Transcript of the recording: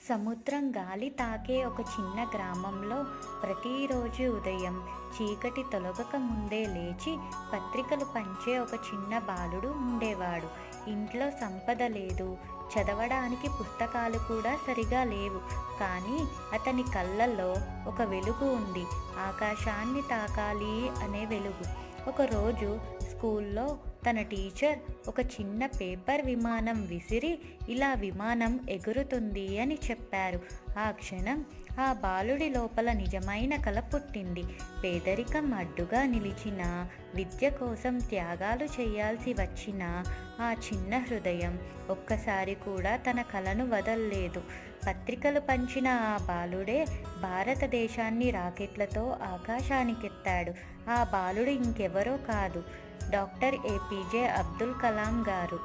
సముద్రం గాలి తాకే ఒక చిన్న గ్రామంలో ప్రతిరోజు ఉదయం చీకటి తొలగక ముందే లేచి పత్రికలు పంచే ఒక చిన్న బాలుడు ఉండేవాడు. ఇంట్లో సంపద లేదు, చదవడానికి పుస్తకాలు కూడా సరిగా లేవు. కానీ అతని కళ్ళల్లో ఒక వెలుగు ఉంది, ఆకాశాన్ని తాకాలి అనే వెలుగు. ఒకరోజు స్కూల్లో తన టీచర్ ఒక చిన్న పేపర్ విమానం విసిరి, ఇలా విమానం ఎగురుతుంది అని చెప్పారు. ఆ క్షణం ఆ బాలుడి లోపల నిజమైన కల పుట్టింది. పేదరికం అడ్డుగా నిలిచిన, విద్య కోసం త్యాగాలు చేయాల్సి వచ్చిన ఆ చిన్న హృదయం ఒక్కసారి కూడా తన కలను వదల్లేదు. పత్రికలు పంచిన ఆ బాలుడే భారతదేశాన్ని రాకెట్లతో ఆకాశానికెత్తాడు. ఆ బాలుడు ఇంకెవరో కాదు, డాక్టర్ ఏపీజే అబ్దుల్ కలాం గారు.